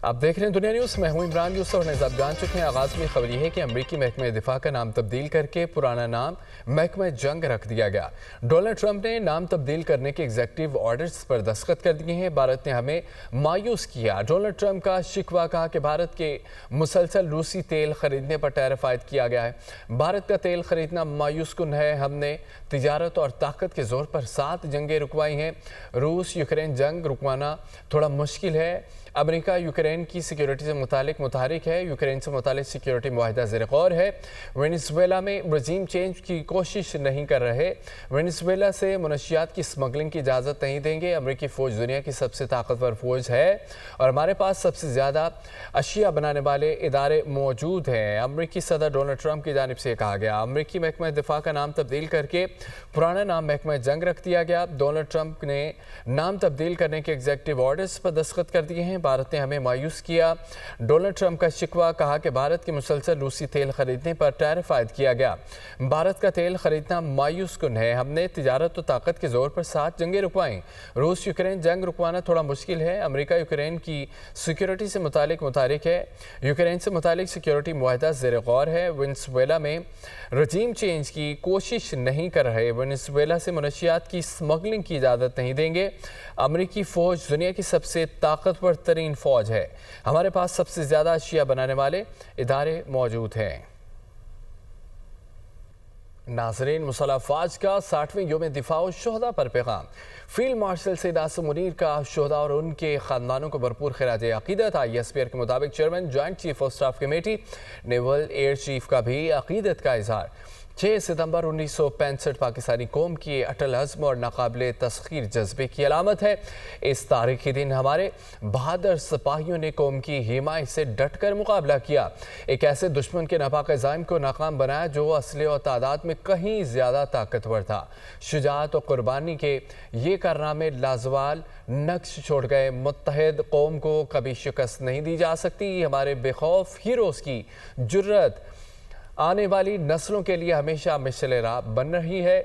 आप देख रहे हैं दुनिया न्यूज़। मैं हूं इमरान यूसुफ और आप जान चुके हैं आगाज़ में खबर यह है कि अमरीकी महकमे दिफा का नाम तब्दील करके पुराना नाम महकमा जंग रख दिया गया। डोनाल्ड ट्रंप ने नाम तब्दील करने के एग्जीक्यूटिव ऑर्डर्स पर दस्तखत कर दिए हैं। भारत ने हमें मायूस किया। डोनाल्ड ट्रंप का शिकवा, कहा कि भारत के मुसलसल रूसी तेल खरीदने पर टैरिफ आयद किया गया है। भारत का तेल खरीदना मायूस कुन है। हमने तिजारत और ताकत के जोर पर 7 जंगें रुकवाई हैं। रूस यूक्रेन जंग रुकवाना थोड़ा मुश्किल है। अमेरिका यूक्रेन की सिक्योरिटी से मुतहरिक है। यूक्रेन से मुतालिक सिक्योरिटी मुआहिदा ज़ेर गौर है। वेनेजुएला में रजीम चेंज की कोशिश नहीं कर रहे। वेनेजुएला से मनशियात की स्मगलिंग की इजाज़त नहीं देंगे। अमेरिकी फ़ौज दुनिया की सबसे ताकतवर फ़ौज है और हमारे पास सबसे ज़्यादा अशिया बनाने वाले इदारे मौजूद हैं। अमेरिकी सदर डोनाल्ड ट्रंप की जानिब से कहा गया। अमेरिकी महकमा दिफा का नाम तब्दील करके पुराना नाम महकमा जंग रख दिया गया। डोनाल्ड ट्रंप ने नाम तब्दील करने के एग्जीक्यूटिव ऑर्डर्स पर दस्तखत कर दिए हैं। भारत ने हमें मायूस किया। डोनाल्ड ट्रंप का शिकवा, कहा कि भारत के मुसलसल रूसी तेल खरीदने पर टैरिफ आयद किया गया। भारत का तेल खरीदना मायूस कुन है। हमने तिजारत और ताकत के जोर पर 7 जंगें रुकवाई। रूस यूक्रेन जंग रुकवाना थोड़ा मुश्किल है। अमेरिका यूक्रेन की सिक्योरिटी से मुतालिक है। यूक्रेन से मुतालिक सिक्योरिटी मुआहिदा ज़ेर गौर है। वेनेजुएला में रजीम चेंज की कोशिश नहीं कर रहे। वेनेजुएला से मनशियात की स्मगलिंग की इजाज़त नहीं देंगे। अमेरिकी फ़ौज दुनिया की सबसे ताकतवर तरीन फ़ौज है। हमारे पास सबसे ज़्यादा अशिया बनाने वाले इदारे मौजूद हैं। नाज़रीन, मुसल्लह अफ़वाज का 60वें योम दिफा व शुहदा पर पैगाम। फील्ड मार्शल सैयद आसिम मुनीर का शुहदा और उनके ख़ानदानों को भरपूर खिराज अक़ीदत। ISPR के मुताबिक chairman joint chief of staff committee naval air chief का भी अक़ीदत का इज़हार। 6 सितंबर 1965 पाकिस्तानी कौम की अटल अज़्म और नाकाबिले तस्ख़ीर जज्बे की अलामत है। इस तारीख़ी दिन हमारे बहादुर सिपाहियों ने कौम की हिमायत से डट कर मुकाबला किया। एक ऐसे दुश्मन के नापाक ज़ाइम को नाकाम बनाया जो असले और तादाद में कहीं ज़्यादा ताकतवर था। शुजाअत और कुर्बानी के ये कारनामे लाजवाल नक्श छोड़ गए। मुत्तहिद कौम को कभी शिकस्त नहीं दी जा सकती। हमारे बेखौफ हीरोज़ की जुर्रत आने वाली नस्लों के लिए हमेशा मिसाल राह बन रही है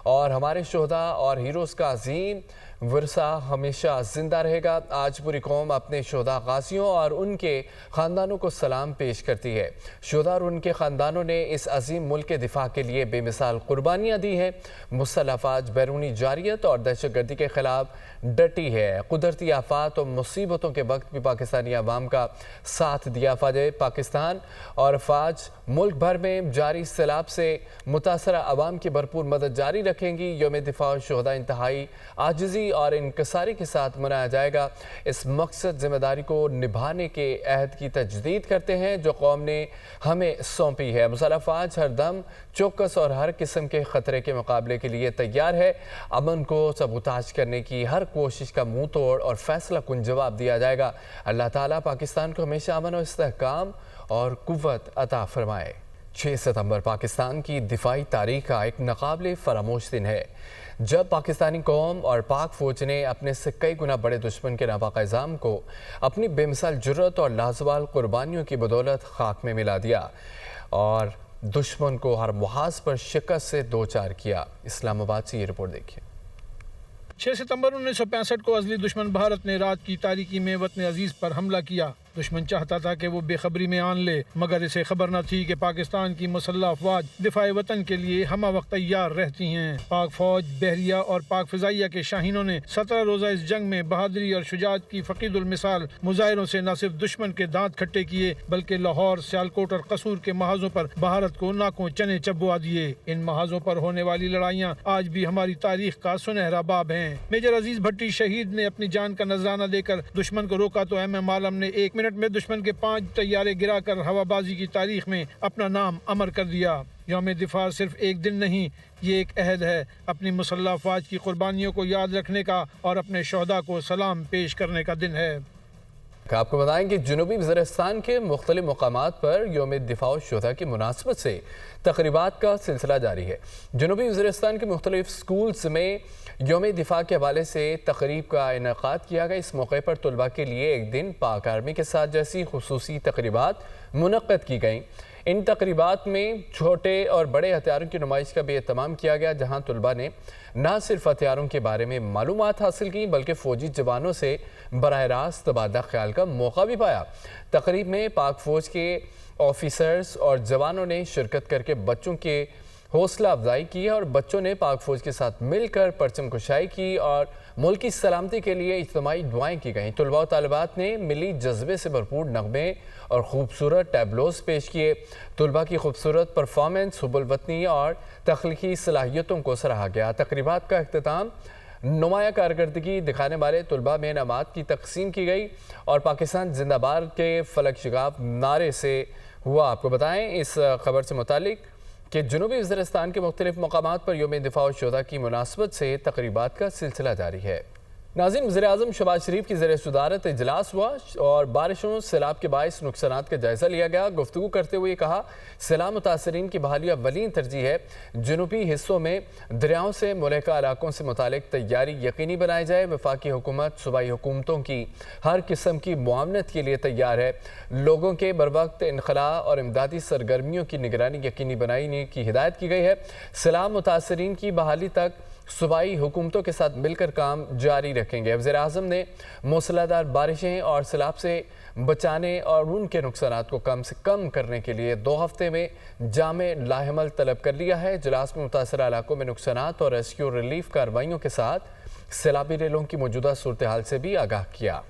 और हमारे शुहदा और हीरोज़ का अजीम विरसा हमेशा ज़िंदा रहेगा। आज पूरी कौम अपने शुहदा गाज़ियों और उनके ख़ानदानों को सलाम पेश करती है। शुहदा और उनके ख़ानदानों ने इस अजीम मुल्क के दिफा के लिए बेमिसाल कुर्बानियाँ दी हैं। मुसल्लह अफ़वाज बैरूनी जारियत और दहशतगर्दी के ख़िलाफ़ डटी है। कुदरती आफ़ात और मुसीबतों के वक्त भी पाकिस्तानी अवाम का साथ दिया। फ़ौज पाकिस्तान और अफ़वाज मुल्क भर में जारी सैलाब से मुतासरा अवाम की भरपूर मदद जारी रखेंगी। योम दिफा और शुहदा इंतहाई आजिज़ी और इनकसारी के साथ मनाया जाएगा। इस मकसद जिम्मेदारी को निभाने के अहद की तजदीद करते हैं जो कौम ने हमें सौंपी है। मुसल्लह अफ़वाज हर दम चौकस और हर किस्म के ख़तरे के मुकाबले के लिए तैयार है। अमन को सबूताज करने की हर कोशिश का मुँह तोड़ और फैसला कुन जवाब दिया जाएगा। अल्लाह ताला पाकिस्तान को हमेशा अमन और इस्तेहकाम और कुव्वत अता फरमाए। 6 सितंबर पाकिस्तान की दिफाई तारीख़ का एक नाक़ाबिले फ़रामोश दिन है जब पाकिस्तानी कौम और पाक फ़ौज ने अपने से कई गुना बड़े दुश्मन के नापाक इज़ाम को अपनी बेमिसाल जुर्रत और लाजवाल कुर्बानियों की बदौलत खाक में मिला दिया और दुश्मन को हर मुहाज पर शिकस्त से दो चार किया। इस्लामाबाद से ये रिपोर्ट देखिए। 6 सितंबर 1965 को अज़ली दुश्मन भारत ने रात की तारीकी में वतन अजीज पर हमला किया। दुश्मन चाहता था कि वो बेखबरी में आन ले, मगर इसे खबर न थी कि पाकिस्तान की मुसल्लह अफवाज दिफाए वतन के लिए हमा वक्त तैयार रहती हैं। पाक फौज, बहरिया और पाक फिजाइया के शाहीनों ने 17 रोजा इस जंग में बहादुरी और शुजाअत की फकीदुल मिसाल मुजाहिरों से न सिर्फ दुश्मन के दांत खट्टे किए बल्कि लाहौर, सियालकोट और कसूर के महाजों पर भारत को नाकों चने चबुआ दिए। इन महाजों पर होने वाली लड़ाइयाँ आज भी हमारी तारीख का सुनहरा बाब हैं। मेजर अजीज भट्टी शहीद ने अपनी जान का नजराना देकर दुश्मन को रोका तो MM आलम ने 1 मिनट में दुश्मन के 5 तैयारे गिराकर हवाबाजी की तारीख में अपना नाम अमर कर दिया। यौम दिफा सिर्फ एक दिन नहीं, ये एक अहद है अपनी मुसल्लह अफवाज की कुर्बानियों को याद रखने का और अपने शोहदा को सलाम पेश करने का दिन है। आपको बताएं कि जनूबी वज़ीरिस्तान के मुख्तलिफ मकामात पर योम दिफा व शुहदा की मुनासबत से तक़रीबात का सिलसिला जारी है। जनूबी वज़ीरिस्तान के मुख्तलिफ स्कूल्स में योम दिफा के हवाले से तक़रीब का इनेकाद किया गया। इस मौके पर तलबा के लिए एक दिन पाक आर्मी के साथ जैसी खुसूसी तक़रीबात मुनक़्क़द की गईं। ان تقریبات میں چھوٹے اور بڑے ہتھیاروں کی نمائش کا بھی اہتمام کیا گیا، جہاں طلبہ نے نہ صرف ہتھیاروں کے بارے میں معلومات حاصل کی بلکہ فوجی جوانوں سے براہ راست تبادلہ خیال کا موقع بھی پایا۔ تقریب میں پاک فوج کے آفیسرز اور جوانوں نے شرکت کر کے بچوں کے حوصلہ افزائی کی اور بچوں نے پاک فوج کے ساتھ مل کر پرچم کشائی کی اور ملک کی سلامتی کے لیے اجتماعی دعائیں کی گئیں۔ طلباء و طالبات نے ملی جذبے سے بھرپور نغمے اور خوبصورت ٹیبلوز پیش کیے۔ طلباء کی خوبصورت پرفارمنس، حب الوطنی اور تخلیقی صلاحیتوں کو سراہا گیا۔ تقریبات کا اختتام نمایاں کارکردگی دکھانے والے طلباء میں انعامات کی تقسیم کی گئی اور پاکستان زندہ باد کے فلک شگاف نعرے سے ہوا۔ آپ کو بتائیں اس خبر سے متعلق کہ جنوبی وزیرستان کے مختلف مقامات پر یوم دفاع الشہداء کی مناسبت سے تقریبات کا سلسلہ جاری ہے۔ ناظرین، وزیراعظم شہباز شریف کی زیر صدارت اجلاس ہوا اور بارشوں سیلاب کے باعث نقصانات کا جائزہ لیا گیا۔ گفتگو کرتے ہوئے کہا، سیلاب متاثرین کی بحالی اولین ترجیح ہے۔ جنوبی حصوں میں دریاؤں سے ملحقہ علاقوں سے متعلق تیاری یقینی بنائی جائے۔ وفاقی حکومت صوبائی حکومتوں کی ہر قسم کی معاونت کے لیے تیار ہے۔ لوگوں کے بروقت انخلاء اور امدادی سرگرمیوں کی نگرانی یقینی بنانے کی ہدایت کی گئی ہے۔ سیلاب متاثرین کی بحالی تک صوبائی حکومتوں کے ساتھ مل کر کام جاری رکھیں گے۔ وزیراعظم نے موسلادھار بارشیں اور سیلاب سے بچانے اور ان کے نقصانات کو کم سے کم کرنے کے لیے 2 ہفتے میں جامع لاحمل طلب کر لیا ہے۔ اجلاس میں متاثرہ علاقوں میں نقصانات اور ریسکیو ریلیف کارروائیوں کے ساتھ سیلابی ریلوں کی موجودہ صورتحال سے بھی آگاہ کیا۔